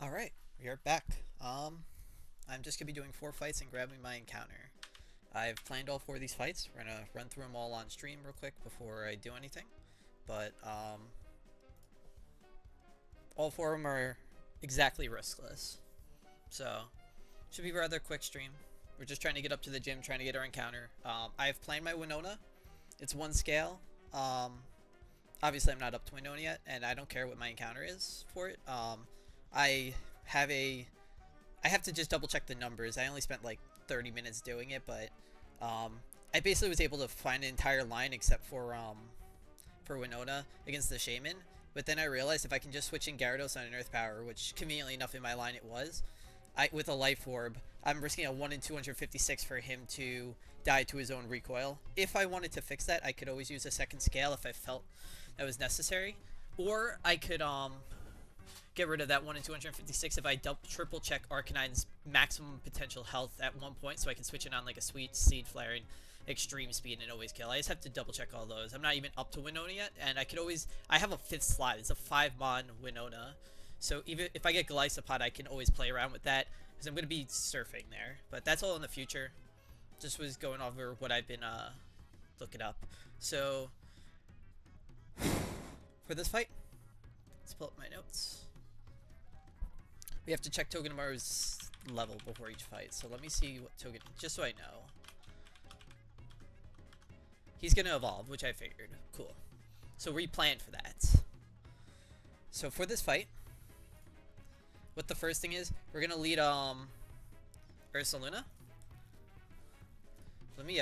Alright, we are back. I'm just gonna be doing 4 fights and grabbing my encounter. I've planned all 4 of these fights. We're gonna run through them all on stream real quick before I do anything. But, all 4 of them are exactly riskless. So, should be a rather quick stream. We're just trying to get up to the gym, trying to get our encounter. I've planned my Winona. It's 1 scale. Obviously I'm not up to Winona yet, and I don't care what my encounter is for it. I have a I have to just double check the numbers. I only spent like 30 minutes doing it, but I basically was able to find an entire line except for Winona against the Shaman. But then I realized if I can just switch in Gyarados on an Earth Power, which conveniently enough in my line it was, with a Life Orb, I'm risking a 1 in 256 for him to die to his own recoil. If I wanted to fix that, I could always use a second scale if I felt that was necessary. Or I could get rid of that 1 in 256 if I triple check Arcanine's maximum potential health at one point, so I can switch it on like a sweet Seed Flare and extreme speed and always kill. I just have to double check all those. I'm not even up to Winona yet, and I have a 5th slot. It's a 5-mon Winona, so even if I get Glycopod, I can always play around with that because I'm going to be surfing there. But that's all in the future. Just was going over what I've been looking up. So for this fight, let's pull up my notes. We have to check Togedemaru's level before each fight, so let me see what just so I know. He's gonna evolve, which I figured. Cool. So we planned for that. So for this fight, what the first thing is, we're gonna lead Ursaluna. Let me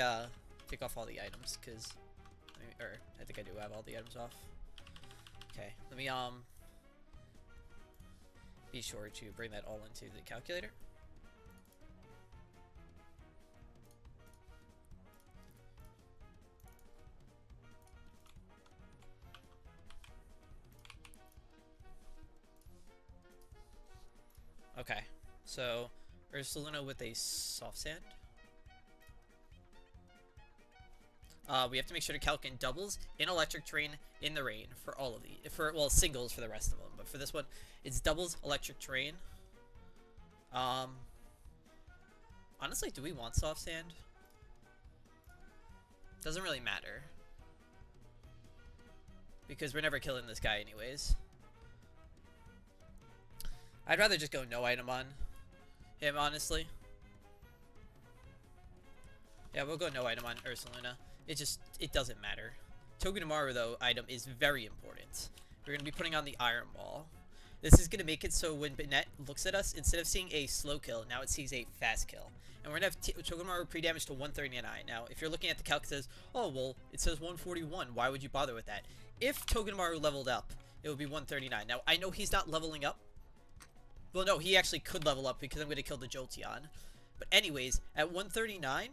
take off all the items, cause I think I do have all the items off. Okay, let me be sure to bring that all into the calculator. Okay, so Ursaluna with a soft sand. We have to make sure to calc in doubles, in electric terrain, in the rain for all of the well, singles for the rest of them, but for this one it's doubles, electric terrain. Honestly, do we want soft sand? Doesn't really matter because we're never killing this guy anyways. I'd rather just go no item on him, honestly. Yeah, we'll go no item on Ursaluna. It doesn't matter. Togedemaru, though, item is very important. We're going to be putting on the Iron Ball. This is going to make it so when Banette looks at us, instead of seeing a slow kill, now it sees a fast kill. And we're going to have Togedemaru pre-damage to 139. Now, if you're looking at the calc, it says, oh, well, it says 141. Why would you bother with that? If Togedemaru leveled up, it would be 139. Now, I know he's not leveling up. Well, no, he actually could level up because I'm going to kill the Jolteon. But anyways, at 139...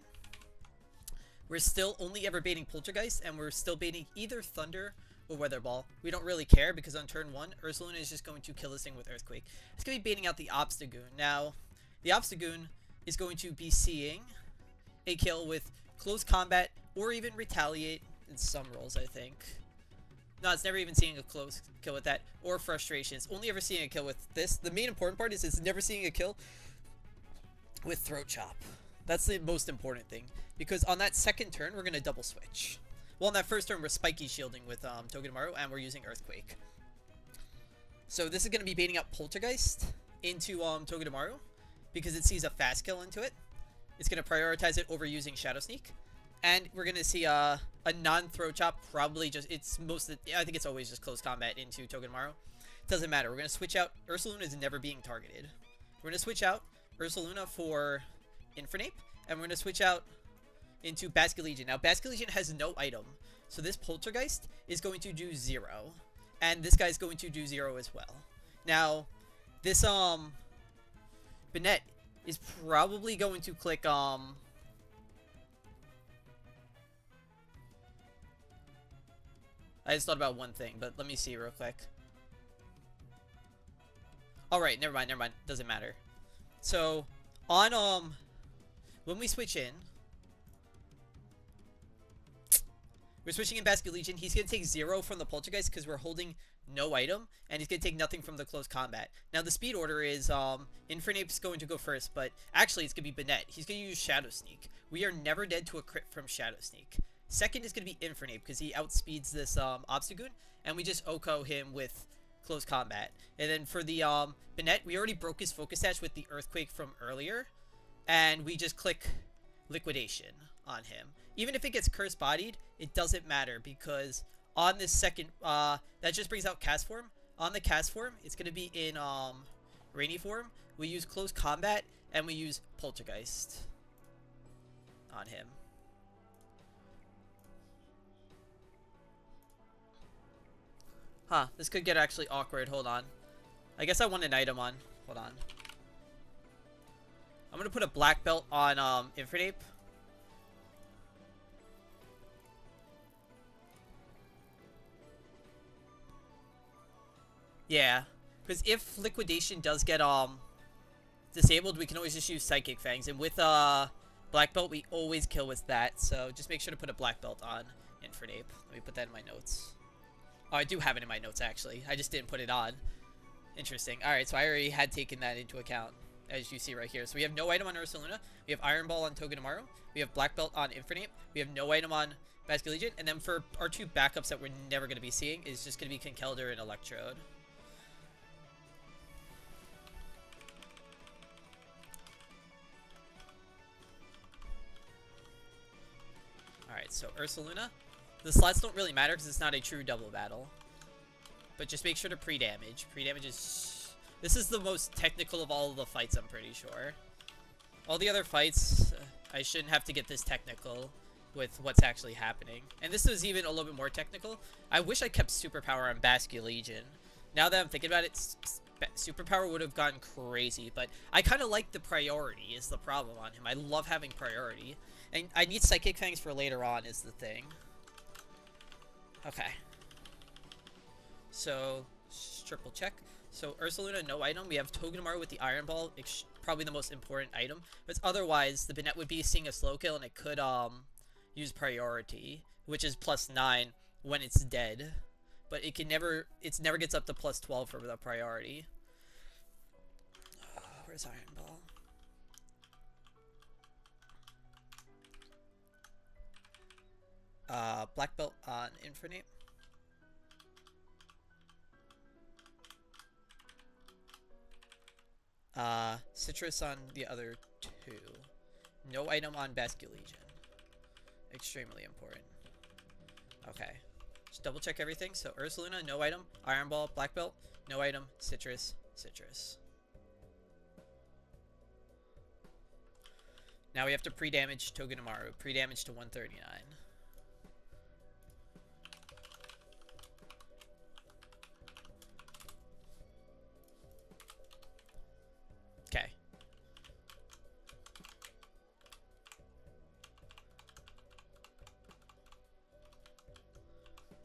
we're still only ever baiting Poltergeist, and we're still baiting either Thunder or Weather Ball. We don't really care, because on turn 1, Ursaluna is just going to kill this thing with Earthquake. It's going to be baiting out the Obstagoon. Now, the Obstagoon is going to be seeing a kill with Close Combat, or even Retaliate, in some roles, I think. No, it's never even seeing a close kill with that, or Frustration. It's only ever seeing a kill with this. The main important part is it's never seeing a kill with Throat Chop. That's the most important thing. Because on that second turn, we're going to double switch. Well, on that first turn, we're spiky shielding with Togedemaru, and we're using Earthquake. So this is going to be baiting out Poltergeist into Togedemaru, because it sees a fast kill into it. It's going to prioritize it over using Shadow Sneak. And we're going to see a non-throw chop, probably just, I think it's always just close combat into Togedemaru. Doesn't matter. We're going to switch out, Ursaluna is never being targeted. We're going to switch out Ursaluna for Infernape, and we're going to switch out into Basculegion. Now, Basculegion has no item, so this Poltergeist is going to do 0, and this guy's going to do 0 as well. Now, this, Banette is probably going to click, I just thought about one thing, but let me see real quick. Alright, never mind, doesn't matter. So, on, when we switch in, we're switching in Basculegion. He's going to take 0 from the Poltergeist because we're holding no item, and he's going to take nothing from the close combat. Now, the speed order is Infernape's going to go first, but actually it's going to be Banette. He's going to use Shadow Sneak. We are never dead to a crit from Shadow Sneak. Second is going to be Infernape, because he outspeeds this Obstagoon, and we just Oko him with close combat. And then for the Banette, we already broke his focus dash with the Earthquake from earlier, and we just click Liquidation on him. Even if it gets curse bodied, it doesn't matter, because on this second, that just brings out cast form. On the cast form, it's going to be in rainy form. We use close combat, and we use Poltergeist on him. Huh, this could get actually awkward. Hold on. I guess I want an item on. Hold on. I'm going to put a black belt on Infernape. Yeah, because if Liquidation does get disabled, we can always just use Psychic Fangs, and with Black Belt, we always kill with that, so just make sure to put a Black Belt on Infernape. Let me put that in my notes. Oh, I do have it in my notes, actually. I just didn't put it on. Interesting. Alright, so I already had taken that into account, as you see right here. So we have no item on Ursaluna, we have Iron Ball on Togedemaru, we have Black Belt on Infernape, we have no item on Basket Legion, and then for our two backups that we're never going to be seeing is just going to be Conkeldurr and Electrode. Alright, so Ursaluna. The slots don't really matter because it's not a true double battle. But just make sure to pre-damage. Pre-damage is... This is the most technical of all of the fights, I'm pretty sure. All the other fights, I shouldn't have to get this technical with what's actually happening. And this is even a little bit more technical. I wish I kept Superpower on Basket Legion. Now that I'm thinking about it, Superpower would have gone crazy. But I kind of like the priority is the problem on him. I love having priority. And I need Psychic Fangs for later on is the thing. Okay. So, triple check. So, Ursaluna, no item. We have Togedemaru with the Iron Ball. Probably the most important item. But otherwise, the Banette would be seeing a slow kill, and it could use priority, which is +9 when it's dead. But it never gets up to +12 for the priority. Where's Iron Ball? Black Belt on Infernape. Citrus on the other two. No item on Basket Legion. Extremely important. Okay. Just double check everything. So Ursaluna, no item. Iron Ball, Black Belt, no item. Citrus, Citrus. Now we have to pre-damage Togedemaru. Pre-damage to 139. Okay.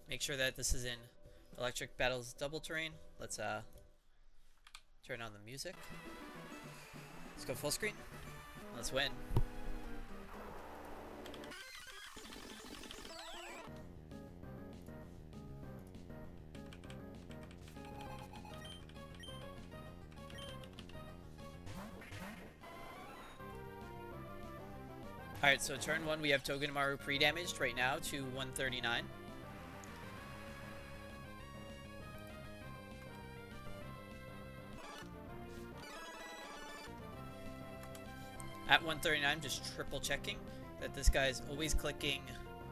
Make sure that this is in Electric Battles Double Terrain. Let's turn on the music. Let's go full screen. Let's win. Alright, so turn 1 we have Togedemaru pre-damaged right now to 139. At 139, just triple checking that this guy's always clicking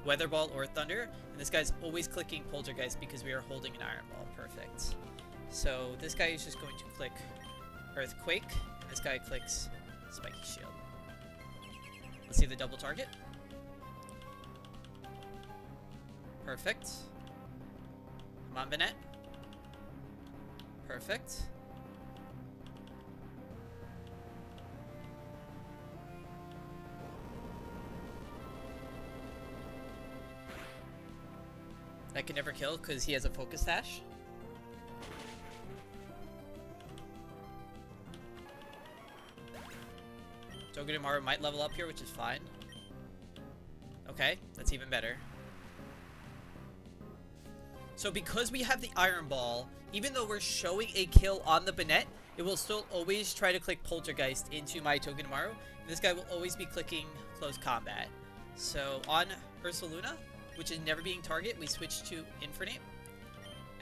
Weather Ball or Thunder, and this guy's always clicking Poltergeist because we are holding an Iron Ball. Perfect. So this guy is just going to click Earthquake, and this guy clicks Spiky Shield. Let's see the double target. Perfect. Come on, Banette. Perfect. That can never kill because he has a focus dash. Togedemaru might level up here, which is fine. Okay, that's even better. So because we have the Iron Ball, even though we're showing a kill on the Banette, it will still always try to click Poltergeist into my Togedemaru. This guy will always be clicking Close Combat. So on Ursaluna, which is never being target, we switch to Infernape.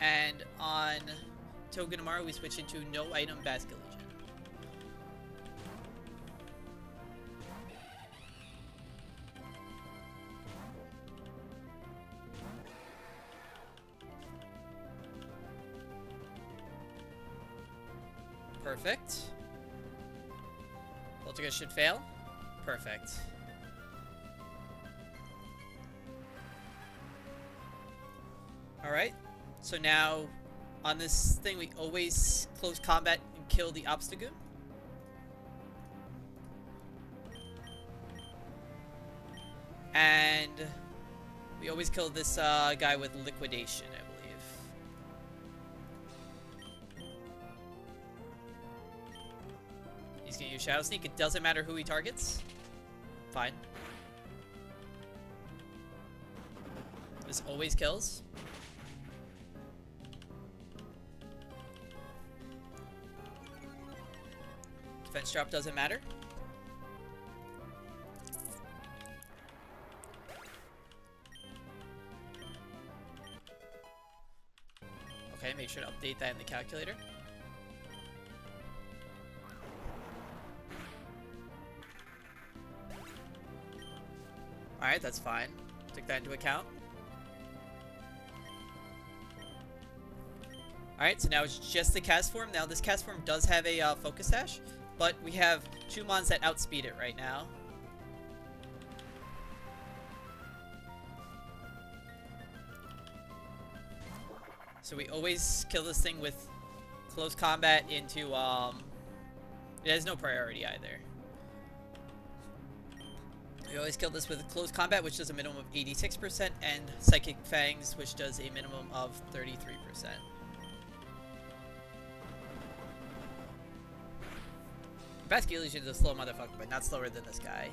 And on Togedemaru, we switch into No Item Basket Legion. Perfect. Poltergeist should fail. Perfect. Alright. So now, on this thing, we always close combat and kill the Obstagoon. And we always kill this guy with Liquidation, I believe. He's gonna use Shadow Sneak. It doesn't matter who he targets. Fine. This always kills. Defense drop doesn't matter. Okay, make sure to update that in the calculator. Alright, that's fine. Take that into account. Alright, so now it's just the cast form. Now this cast form does have a focus dash, but we have two mons that outspeed it right now. So we always kill this thing with close combat into, it has no priority either. We always kill this with close combat, which does a minimum of 86%, and Psychic Fangs, which does a minimum of 33%. Basket Legion is a slow motherfucker, but not slower than this guy.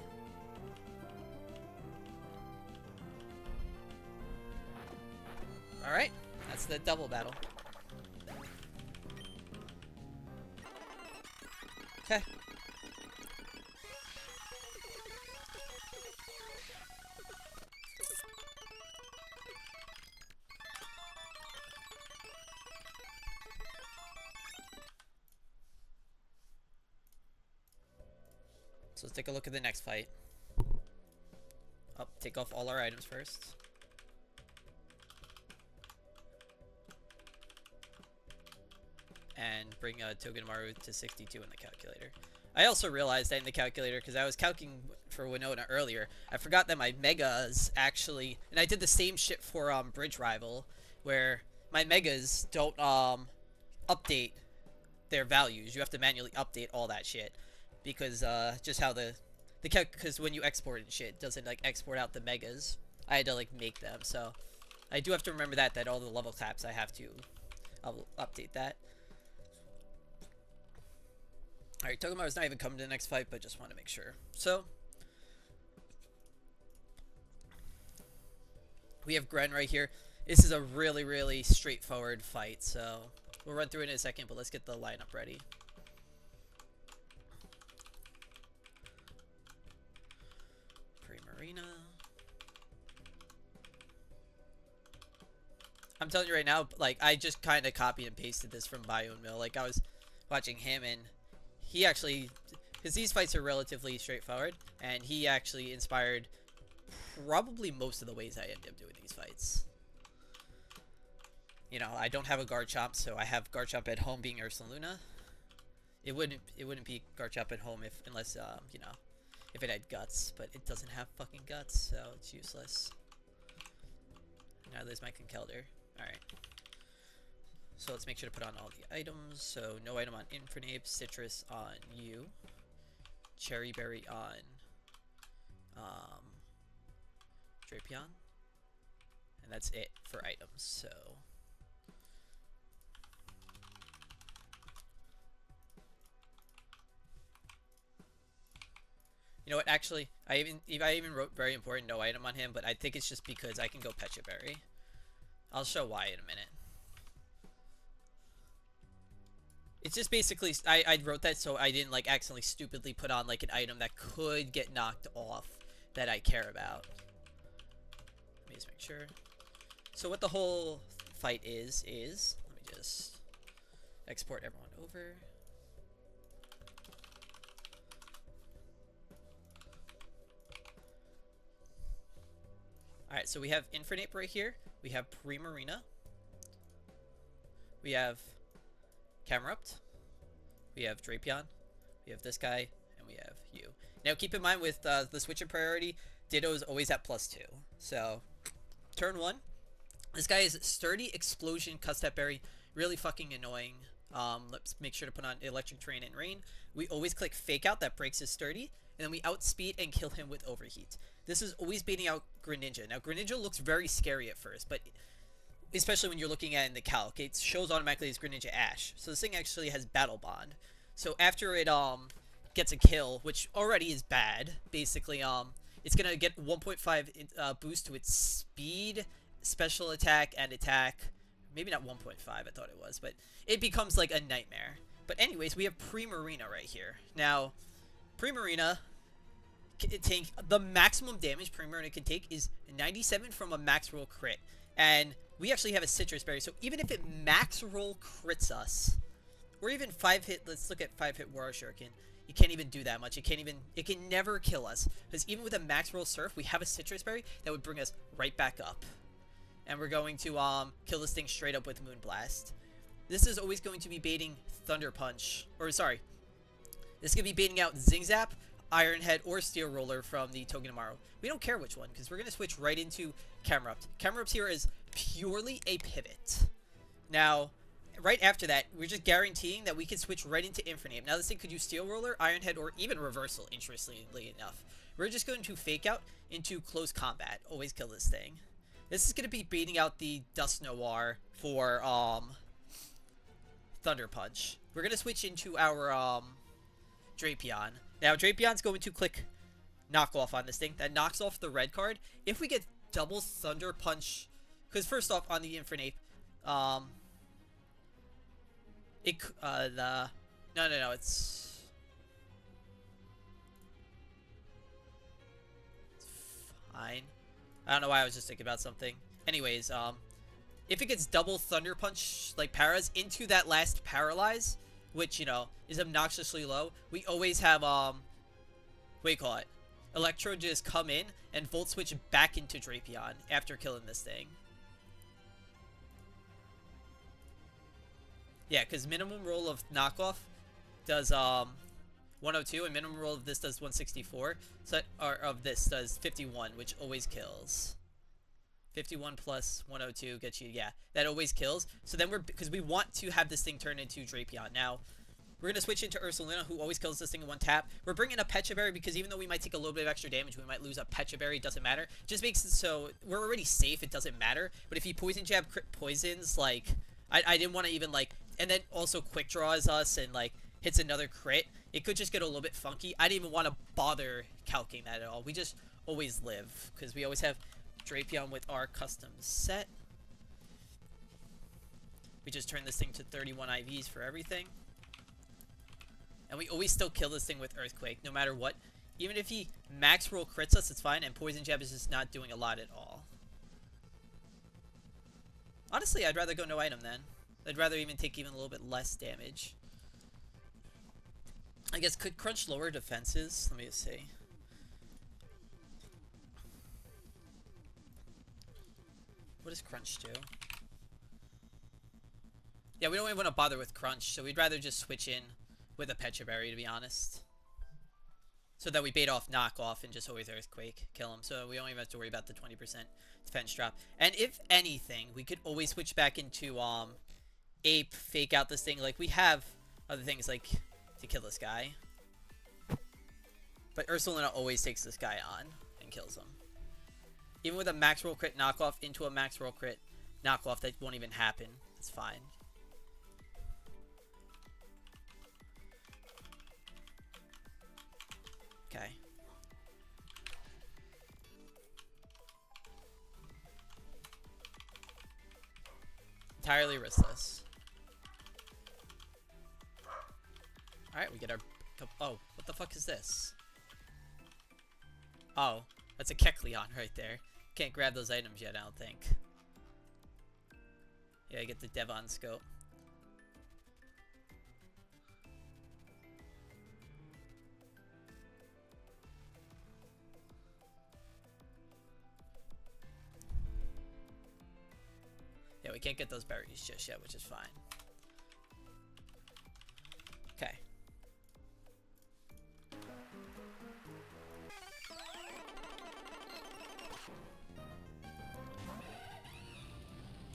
Alright, that's the double battle. Okay. So let's take a look at the next fight. Oh, take off all our items first. And bring Togedemaru to 62 in the calculator. I also realized that in the calculator, because I was calculating for Winona earlier, I forgot that my megas actually, and I did the same shit for Bridge Rival, where my megas don't update their values. You have to manually update all that shit. Because just how because when you export and shit, it doesn't like export out the megas. I had to like make them, so I do have to remember that all the level caps I'll update that. Alright, Togedemaru's not even coming to the next fight, but just want to make sure. So we have Gren right here. This is a really, really straightforward fight, so we'll run through it in a second, but let's get the lineup ready. I'm telling you right now, like, I just kind of copied and pasted this from Bione Mill. Like, I was watching him, and he actually, because these fights are relatively straightforward, and he actually inspired probably most of the ways I end up doing these fights. You know, I don't have a Garchomp, so I have Garchomp at home being Ursaluna. It wouldn't be Garchomp at home unless you know, if it had guts, but it doesn't have fucking guts, so it's useless. Now there's my Conkeldurr. Alright. So let's make sure to put on all the items. So no item on Infernape, Citrus on you, Cherry Berry on Drapion, and that's it for items. So you know what? Actually, I even wrote very important no item on him, but I think it's just because I can go Pecha Berry. I'll show why in a minute. It's just basically, I wrote that so I didn't like accidentally stupidly put on like an item that could get knocked off that I care about. Let me just make sure. So what the whole fight is, let me just export everyone over. Alright, so we have Infernape right here. We have Primarina. We have Camerupt. We have Drapion. We have this guy. And we have you. Now keep in mind with the switch in priority, Ditto is always at +2. So, turn 1. This guy is Sturdy, Explosion, Custap Berry. Really fucking annoying. Let's make sure to put on Electric Terrain and Rain. We always click Fake Out, that breaks his Sturdy. And then we outspeed and kill him with Overheat. This is always baiting out Greninja. Now, Greninja looks very scary at first, but especially when you're looking at it in the calc, it shows automatically as Greninja Ash. So this thing actually has Battle Bond. So after it gets a kill, which already is bad, basically it's gonna get 1.5 boost to its speed, special attack, and attack. Maybe not 1.5, I thought it was, but it becomes like a nightmare. But anyways, we have Primarina right here. Now, Primarina can take the maximum damage Primarina can take is 97 from a max roll crit, and we actually have a Citrus Berry. So even if it max roll crits us, or even 5-hit, let's look at 5-hit War Shuriken. You can't even do that much. It can never kill us, because even with a max roll Surf, we have a Citrus Berry that would bring us right back up, and we're going to kill this thing straight up with Moonblast. This is always going to be baiting Thunder Punch, or sorry, this is going to be baiting out Zing Zap, Iron Head, or Steel Roller from the Togedemaru. We don't care which one, because we're going to switch right into Camerupt. Camerupt here is purely a pivot. Now, right after that, we're just guaranteeing that we can switch right into Infernape. Now, this thing could use Steel Roller, Iron Head, or even Reversal, interestingly enough. We're just going to Fake Out into Close Combat. Always kill this thing. This is going to be baiting out the Dust Noir for Thunder Punch. We're going to switch into our Drapion. Now, Drapion's going to click Knock Off on this thing. That knocks off the red card. If we get double Thunder Punch, because first off, on the Infernape, no, it's fine. I don't know why I was just thinking about something. Anyways, if it gets double Thunder Punch, like Paras, into that last Paralyze, which, you know, is obnoxiously low, we always have, what do you call it? Electro just come in and Volt Switch back into Drapion after killing this thing. Yeah, because minimum roll of knockoff does 102, and minimum roll of this does 164. So, or of this does 51, which always kills. 51 plus 102 gets you, yeah, that always kills. So then because we want to have this thing turn into Drapion. Now, we're going to switch into Ursaluna, who always kills this thing in one tap. We're bringing a Pecha Berry because even though we might take a little bit of extra damage, we might lose a Pecha Berry, doesn't matter. Just makes it so we're already safe, it doesn't matter. But if he Poison Jab crit poisons, like, I didn't want to even, like, and then also quick draws us and, like, hits another crit, it could just get a little bit funky. I didn't even want to bother calcing that at all. We just always live, because we always have Drapion with our custom set. We just turn this thing to 31 IVs for everything. And we always still kill this thing with Earthquake, no matter what. Even if he max roll crits us, it's fine, and Poison Jab is just not doing a lot at all. Honestly, I'd rather go no item then. I'd rather even take even a little bit less damage. I guess could Crunch lower defenses? Let me just see. What does Crunch do? Yeah, we don't even want to bother with Crunch, so we'd rather just switch in with a Pecha Berry, to be honest. So that we bait off Knockoff and just always Earthquake, kill him. So we don't even have to worry about the 20% defense drop. And if anything, we could always switch back into Ape, Fake Out this thing. Like, we have other things, like, to kill this guy. But Ursaluna always takes this guy on and kills him. Even with a max roll crit knockoff into a max roll crit knockoff, that won't even happen. It's fine. Okay. entirely riskless. Alright, we get our... Oh, what the fuck is this? Oh, that's a Kecleon right there. Can't grab those items yet, I don't think. Yeah, I get the Devon scope. Yeah, we can't get those berries just yet, which is fine. Okay.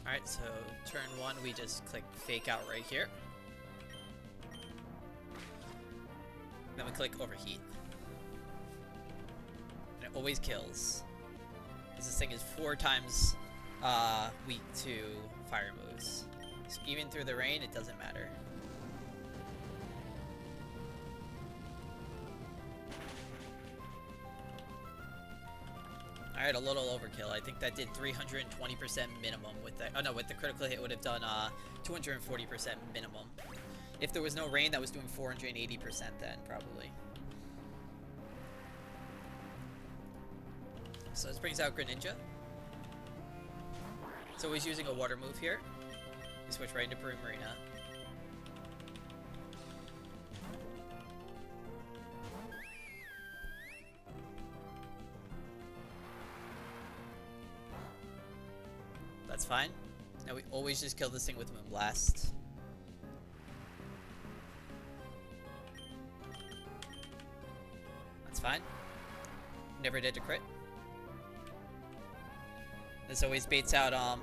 Alright, so turn 1, we just click fake out right here. Then we click overheat. And it always kills. Because this thing is 4 times weak to fire moves. So even through the rain, it doesn't matter. Alright, a little overkill. I think that did 320% minimum with that. Oh no, with the critical hit it would have done 240% minimum. If there was no rain, that was doing 480% then, probably. So this brings out Greninja. So he's using a water move here. We switch right into Primarina. That's fine. Now we always just kill this thing with Moonblast. That's fine. Never did a crit. This always baits out, oh,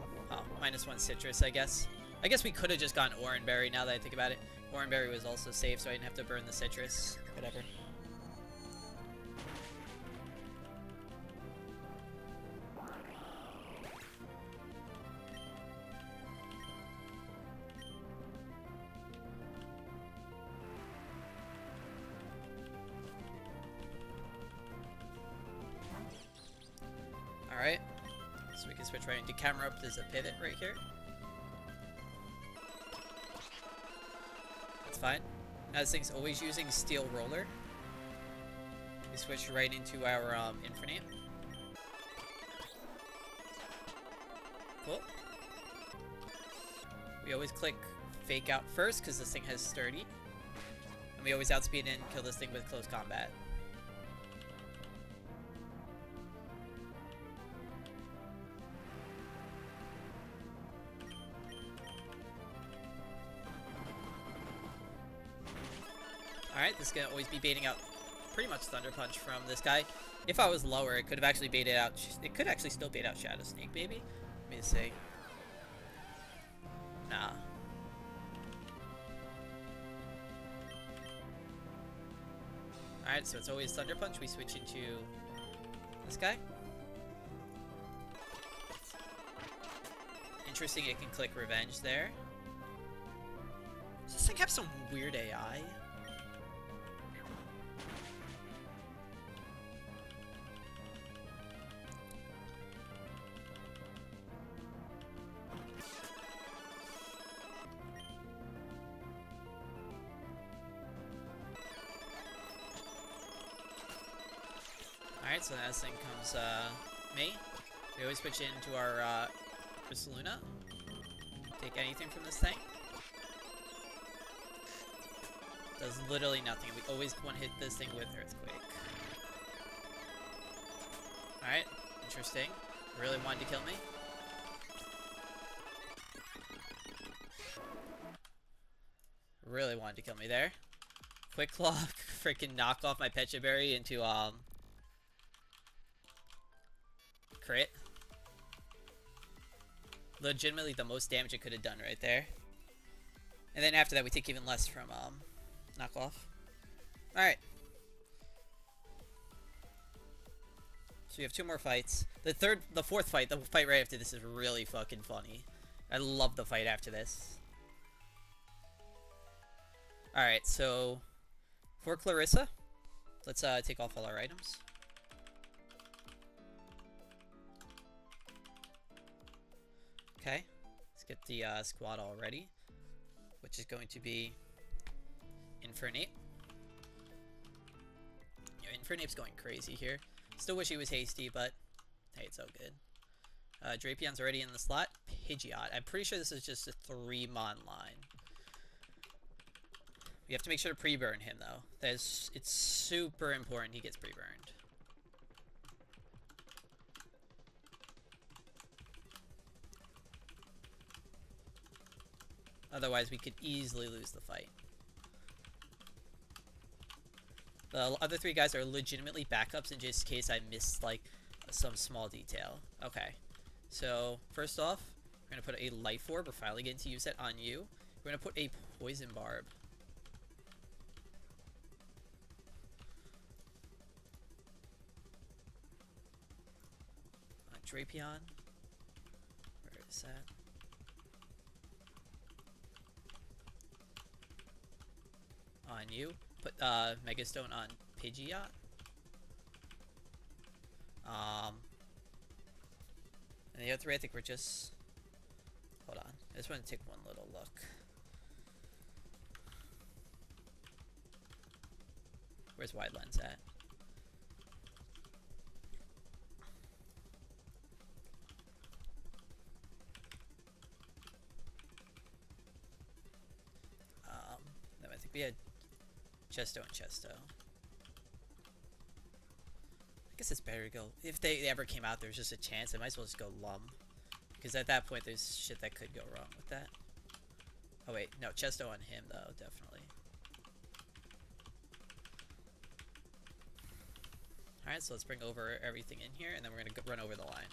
-1 citrus, I guess. I guess we could have just gotten Oranberry now that I think about it. Oranberry was also safe, so I didn't have to burn the citrus. Whatever. Alright. So we can switch right into camera up. There's a pivot right here. That's fine. Now this thing's always using Steel Roller. We switch right into our Infernape. Cool. We always click Fake Out first because this thing has Sturdy. And we always outspeed and kill this thing with Close Combat. Alright, this is going to always be baiting out pretty much Thunder Punch from this guy. If I was lower, it could have actually baited out... It could actually still bait out Shadow Sneak, maybe? Let me see. Nah. Alright, so it's always Thunder Punch. We switch into this guy. Interesting, it can click Revenge there. Does this thing have some weird AI? Alright, so that thing comes, me. We always switch into our, Ursaluna. Take anything from this thing. Does literally nothing. We always one-hit this thing with Earthquake. Alright, interesting. Really wanted to kill me. Really wanted to kill me there. Quick Claw, freaking knock off my Pecha Berry into, crit. Legitimately the most damage it could have done right there. And then after that we take even less from knockoff. Alright. So we have 2 more fights. The fourth fight, the fight right after this is really fucking funny. I love the fight after this. Alright, so for Clarissa, let's take off all our items. Okay, let's get the squad all ready, which is going to be Infernape. Yeah, Infernape's going crazy here. Still wish he was hasty, but hey, it's all good. Drapion's already in the slot. Pidgeot. I'm pretty sure this is just a 3-mon line. We have to make sure to pre-burn him, though. It's super important he gets pre-burned. Otherwise, we could easily lose the fight. The other 3 guys are legitimately backups in just case I missed, like, some small detail. Okay. So, first off, we're going to put a Life Orb. We're finally getting to use that on you. We're going to put a Poison Barb. Drapion. Where is that? On you. Put Megastone on Pidgeot. And the other 3, I think we're just... Hold on. I just want to take one little look. Where's Wide Lens at? Then I think we had Chesto and Chesto. I guess it's better to go... If they ever came out, there's just a chance. I might as well just go Lum. Because at that point, there's shit that could go wrong with that. Oh, wait. No, Chesto on him, though. Definitely. Alright, so let's bring over everything in here, and then we're going to run over the line.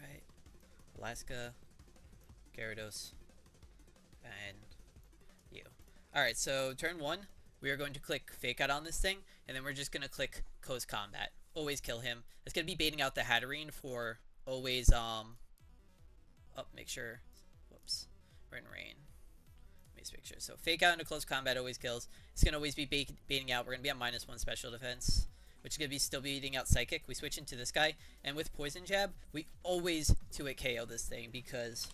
Alright. Alaska, Gyarados, and you. Alright, so turn 1, we are going to click Fake Out on this thing, and then we're just going to click Close Combat. Always kill him. It's going to be baiting out the Hatterene for always, make sure, whoops, we're in rain. Let me just make sure. So Fake Out into Close Combat always kills. It's going to always be baiting out. We're going to be on -1 special defense, which is going to be still beating out Psychic. We switch into this guy, and with Poison Jab, we always 2-hit KO this thing because...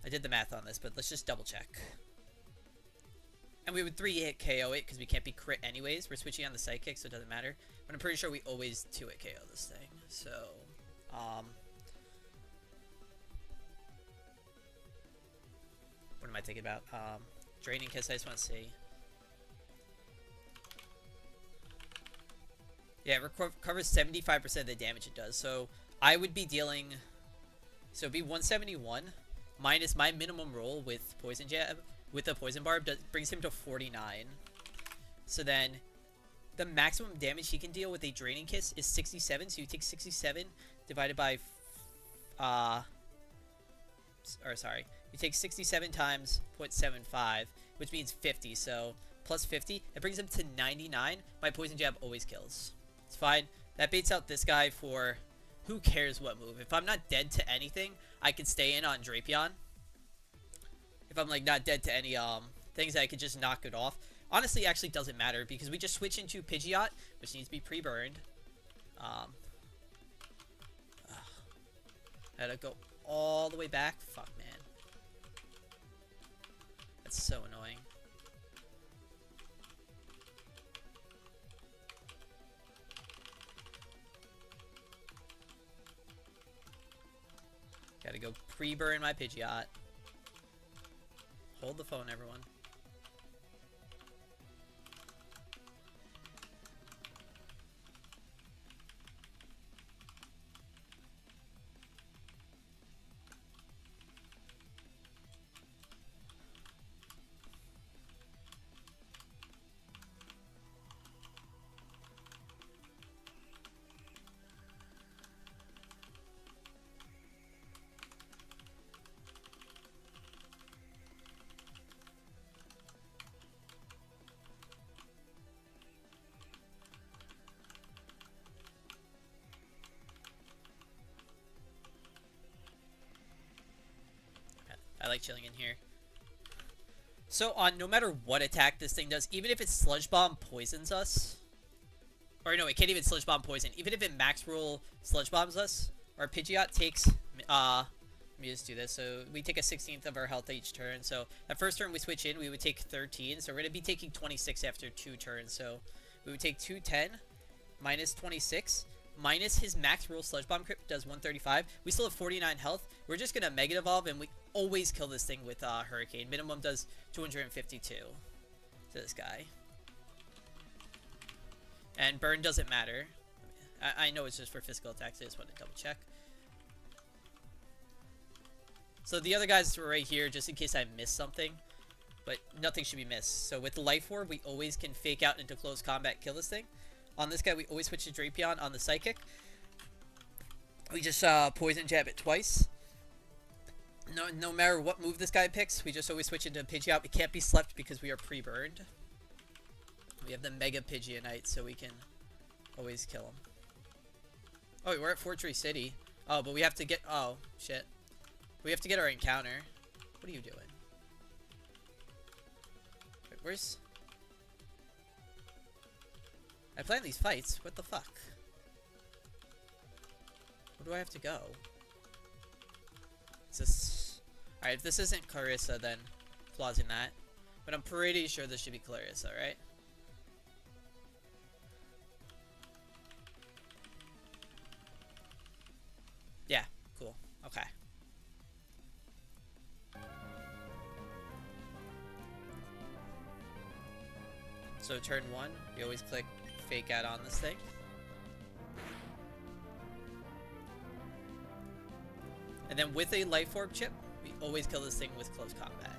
I did the math on this, but let's just double check. And we would 3-hit KO it because we can't be crit anyways. We're switching on the Psychic, so it doesn't matter. But I'm pretty sure we always 2-hit KO this thing. So, what am I thinking about? Draining Kiss, I just want to see. Yeah, it recovers 75% of the damage it does. So, I would be dealing... So, it'd be 171 minus my minimum roll with Poison Jab. With the Poison Barb, brings him to 49. So then, the maximum damage he can deal with a Draining Kiss is 67. So you take 67 divided by... you take 67 times 0.75, which means 50. So, plus 50, it brings him to 99. My Poison Jab always kills. It's fine. That baits out this guy for... Who cares what move? If I'm not dead to anything, I can stay in on Drapion. If I'm like not dead to any things, I could just knock it off. Honestly, it actually doesn't matter because we just switch into Pidgeot, which needs to be pre-burned. Had to go all the way back. Fuck, man. That's so annoying. Gotta go pre-burn my Pidgeot. Hold the phone, everyone. like chilling in here. So no matter what attack this thing does, even if its Sludge Bomb poisons us, or no, it can't even Sludge Bomb poison. Even if it max roll Sludge Bombs us, our Pidgeot takes, let me just do this. So we take a 16th of our health each turn. So that first turn we switch in, we would take 13. So we're going to be taking 26 after 2 turns. So we would take 210 minus 26 minus his max roll Sludge Bomb crit does 135. We still have 49 health. We're just going to Mega Evolve, and we always kill this thing with Hurricane. Minimum does 252 to this guy. And burn doesn't matter. I know it's just for physical attacks. I just want to double check. So the other guys were right here just in case I missed something. But nothing should be missed. So with the Life Orb, we always can fake out into close combat, kill this thing. On this guy, we always switch to Drapion. On the Psychic, we just Poison Jab it twice. No matter what move this guy picks, we just always switch into Pidgeot. It can't be slept because we are pre-burned. We have the Mega Pidgeonite, so we can always kill him. Oh, we're at Fortree City. Oh, but we have to get... Oh, shit. We have to get our encounter. What are you doing? Wait, where's... I planned these fights. What the fuck? Where do I have to go? Is this... Alright, if this isn't Clarissa, then flaws in that. But I'm pretty sure this should be Clarissa, right? Yeah, cool. Okay. So turn 1, we always click fake out on this thing. And then with a Life Orb chip, we always kill this thing with close combat.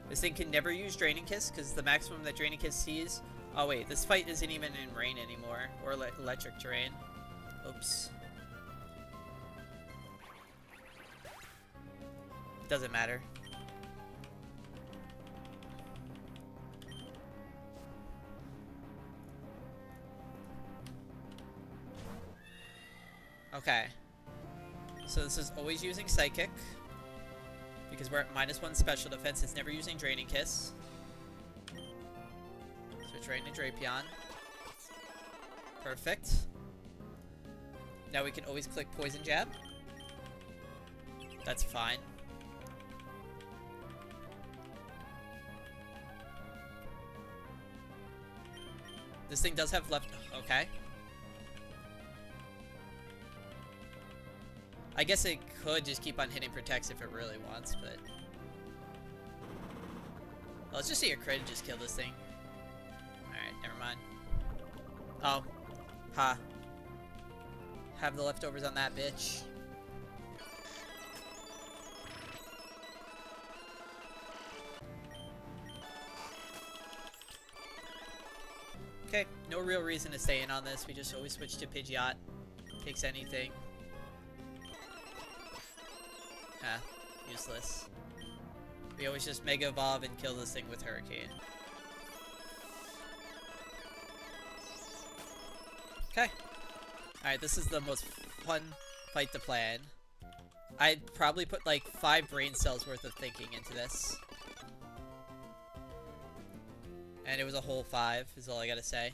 This thing can never use Draining Kiss, because the maximum that Draining Kiss sees... Oh wait, this fight isn't even in rain anymore, or electric terrain. Oops. Doesn't matter. Okay. So this is always using Psychic. Because we're at -1 special defense. It's never using Draining Kiss. Switch right into Drapion. Perfect. Now we can always click Poison Jab. That's fine. This thing does have left... Okay. I guess it could just keep on hitting Protects if it really wants, but... Let's just see a crit and just kill this thing. Alright, never mind. Oh. Ha. Have the leftovers on that bitch. Okay, no real reason to stay in on this. We just always switch to Pidgeot. Takes anything. Ah, useless. We always just Mega Evolve and kill this thing with Hurricane. Okay. Alright, this is the most fun fight to plan. I'd probably put like 5 brain cells worth of thinking into this. And it was a whole 5, is all I gotta say.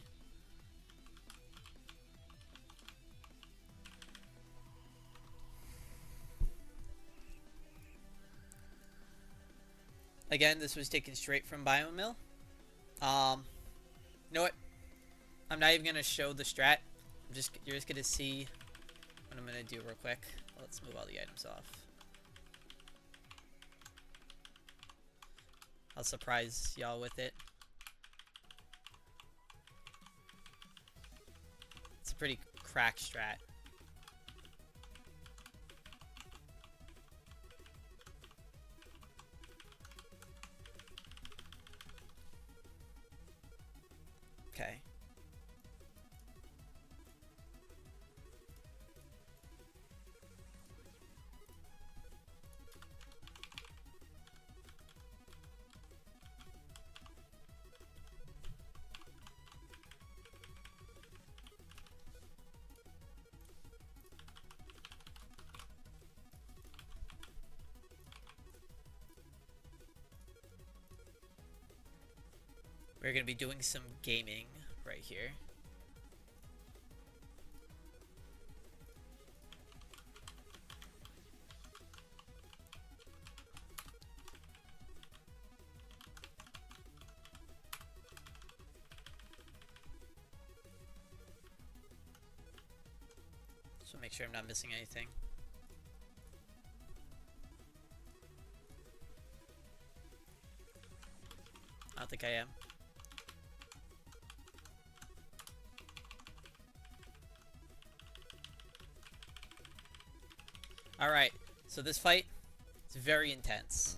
Again, this was taken straight from Biomill. You know what? I'm not even gonna show the strat. You're just gonna see what I'm gonna do real quick. Let's move all the items off. I'll surprise y'all with it. It's a pretty crack strat. Okay. We're gonna be doing some gaming right here. So make sure I'm not missing anything. I don't think I am. Alright, so this fight is very intense.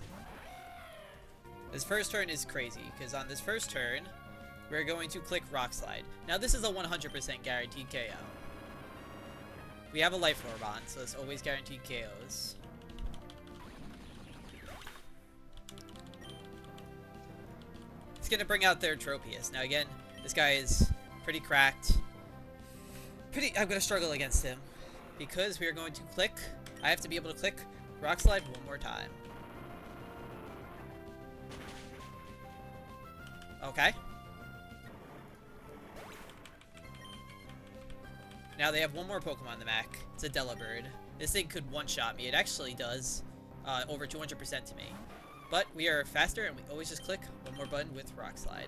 This first turn is crazy, because on this first turn, we're going to click Rock Slide. Now this is a 100% guaranteed KO. We have a Life Orb on, so it's always guaranteed KOs. It's gonna bring out their Tropius. Now again, this guy is pretty cracked. I'm gonna struggle against him. Because we are going to click, I have to be able to click Rock Slide one more time. Okay. Now they have one more Pokemon on the map. It's a Delibird. This thing could one-shot me. It actually does over 200% to me. But we are faster, and we always just click one more button with Rock Slide.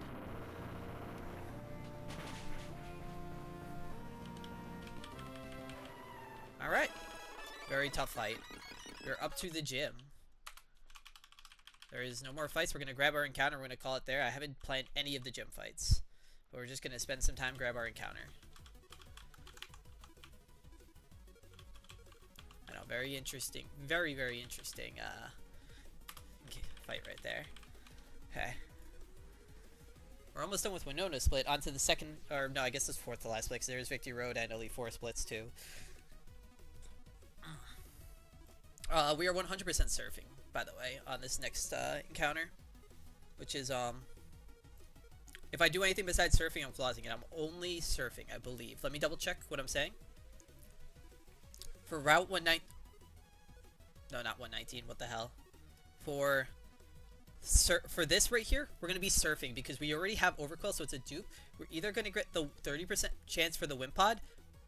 Alright. Very tough fight. We're up to the gym. There is no more fights. We're going to grab our encounter. We're going to call it there. I haven't planned any of the gym fights. But we're just going to spend some time, grab our encounter. I know, very interesting. Very, very interesting fight right there. Okay. We're almost done with Winona split. On to the second, or no, I guess it's fourth to last split, because there's Victory Road and Elite Four splits too. We are 100% surfing, by the way, on this next encounter. Which is, if I do anything besides surfing, I'm closing it. I'm only surfing, I believe. Let me double check what I'm saying. For Route 119... No, not 119, what the hell. For this right here, we're going to be surfing because we already have Overqwell, so it's a dupe. We're either going to get the 30% chance for the Wimpod,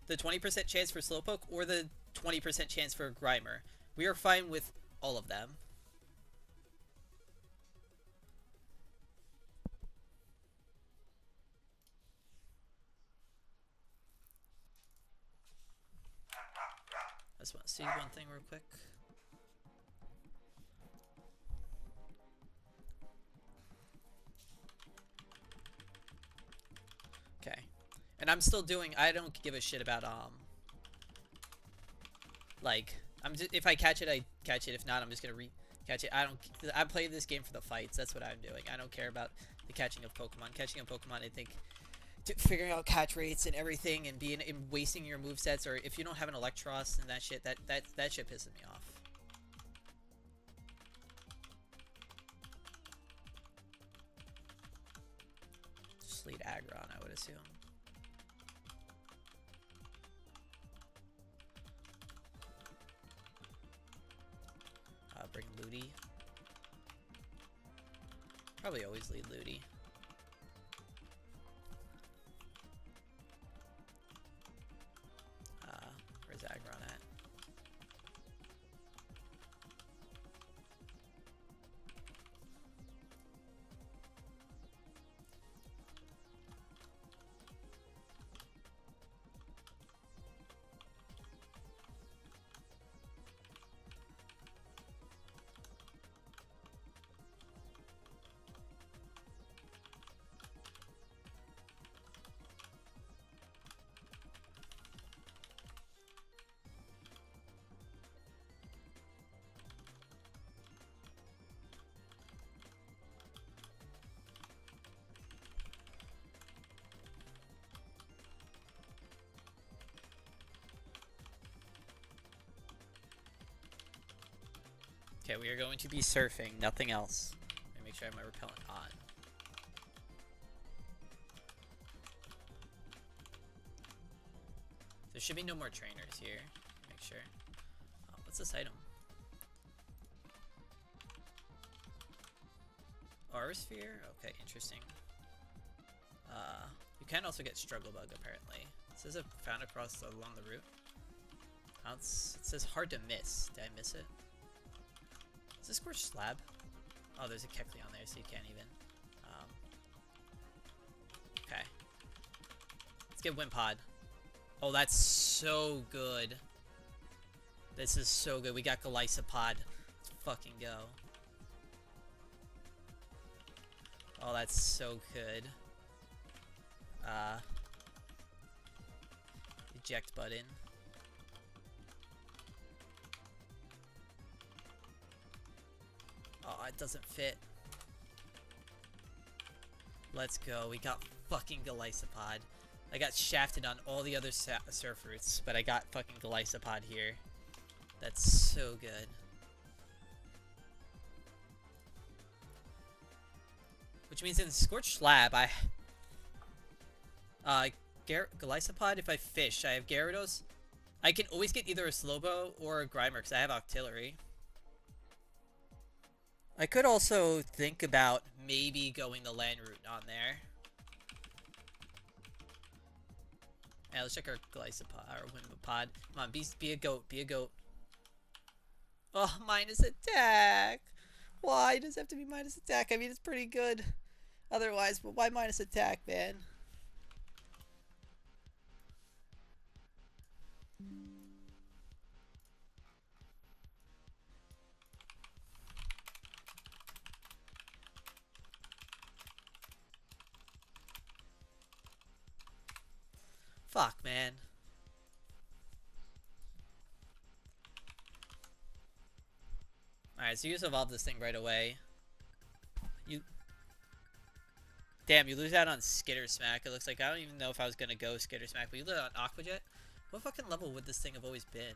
the 20% chance for Slowpoke, or the 20% chance for Grimer. We are fine with all of them. I just want to see one thing real quick. Okay. And I'm still doing, I don't give a shit about, like, if I catch it, I catch it. If not, I'm just gonna catch it. I play this game for the fights. That's what I'm doing. I don't care about the catching of Pokemon. Catching of Pokemon, I think, figuring out catch rates and everything, and wasting your movesets, or if you don't have an Electros and that shit, that shit pisses me off. Just lead Aggron, I would assume. Bring Ludi. Probably always lead Ludi. Where's Aggron at? Okay, we are going to be surfing, nothing else. Let me make sure I have my repellent on. There should be no more trainers here. Make sure. Oh, what's this item? Aura Sphere? Okay, interesting. You can also get Struggle Bug, apparently. It says it found across along the route. It says hard to miss. Did I miss it? Is this Scorched Slab? Oh, there's a Kecleon there, so you can't even. Okay. Let's get Wimpod. Oh, that's so good. This is so good. We got Golisopod. Let's fucking go. Oh, that's so good. Eject button. Oh, it doesn't fit. Let's go. We got fucking Golisopod. I got shafted on all the other surf routes, but I got fucking Golisopod here. That's so good. Which means in Scorched Slab, Golisopod, if I fish, I have Gyarados. I can always get either a Slowbo or a Grimer because I have Octillery. I could also think about maybe going the land route on there. Yeah, let's check our Golisopod, our Wimpod. Come on, be a goat, be a goat. Oh, minus attack! Why does it have to be minus attack? I mean, it's pretty good otherwise, but why minus attack, man? Fuck, man. Alright, so you just evolve this thing right away. Damn, you lose out on Skitter Smack. It looks like I don't even know if I was gonna go Skitter Smack, but you lose out on Aqua Jet? What fucking level would this thing have always been?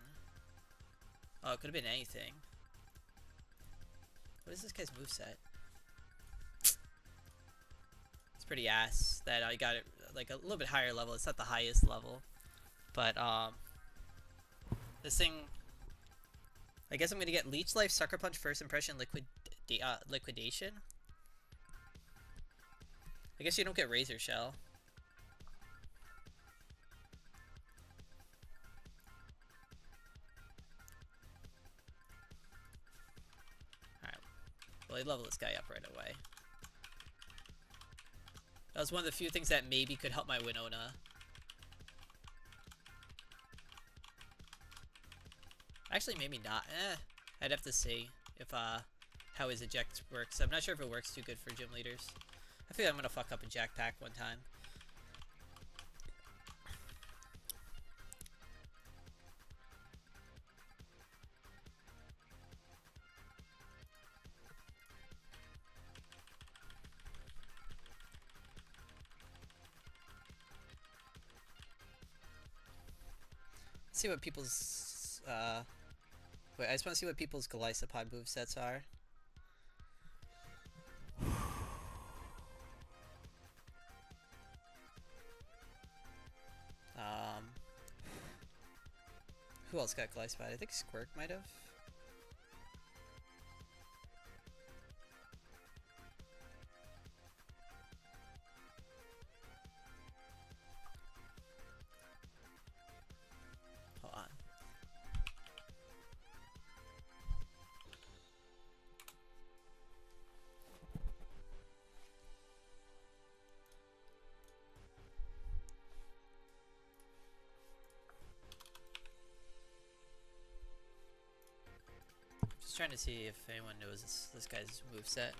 Oh, it could have been anything. What is this guy's moveset? It's pretty ass that I got it like a little bit higher level. It's not the highest level. But, this thing... I guess I'm gonna get Leech Life, Sucker Punch, First Impression, Liquidation. I guess you don't get Razor Shell. Alright. Well, I level this guy up right away. That was one of the few things that maybe could help my Winona. Actually, maybe not. I'd have to see if, how his eject works. I'm not sure if it works too good for gym leaders. I feel like I'm gonna fuck up a Jack Pack one time. Let's see what people's, wait, I just want to see what people's Golisopod movesets are. Who else got Golisopod? I think Squirk might have. Hold on. Just trying to see if anyone knows this guy's moveset.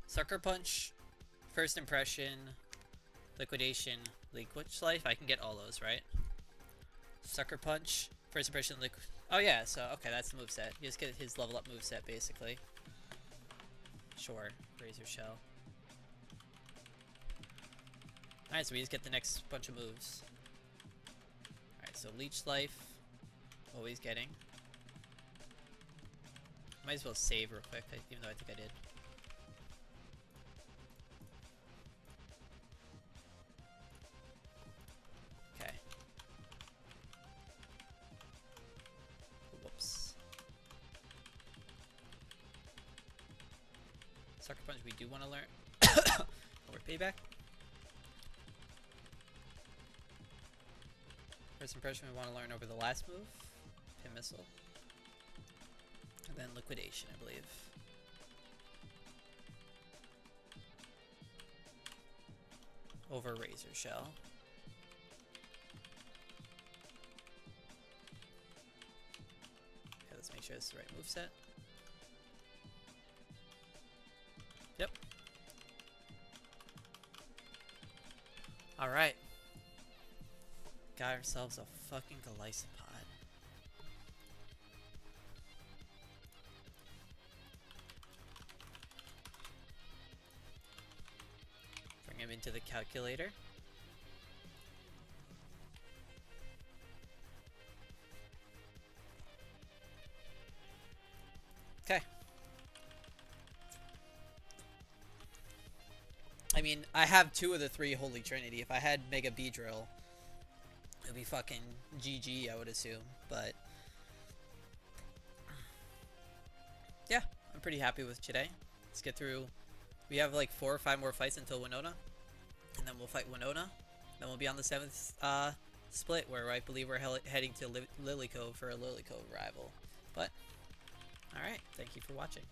Sucker Punch, First Impression, Liquidation, Leech Life. I can get all those, right? Sucker Punch, First Impression, Oh yeah, so, okay, that's the moveset. You just get his level up moveset, basically. Sure, Razor Shell. Alright, so we just get the next bunch of moves. Alright, so Leech Life. always getting. Might as well save real quick, even though I think I did. Okay. Whoops. Sucker Punch we do want to learn. Over payback. First impression we want to learn over the last move. Pin Missile. And then Liquidation, I believe. Over Razor Shell. Okay, let's make sure it's the right moveset. Yep. Alright. Got ourselves a fucking Golisopod. Bring him into the calculator. Okay. I mean, I have 2 of the 3 Holy Trinity. If I had Mega Beedrill, it'd be fucking GG, I would assume. But yeah, I'm pretty happy with today. Let's get through. We have like 4 or 5 more fights until Winona, and then we'll fight Winona. Then we'll be on the 7th split, where I believe we're heading to Lily Cove for a Lily Cove rival. But all right, thank you for watching.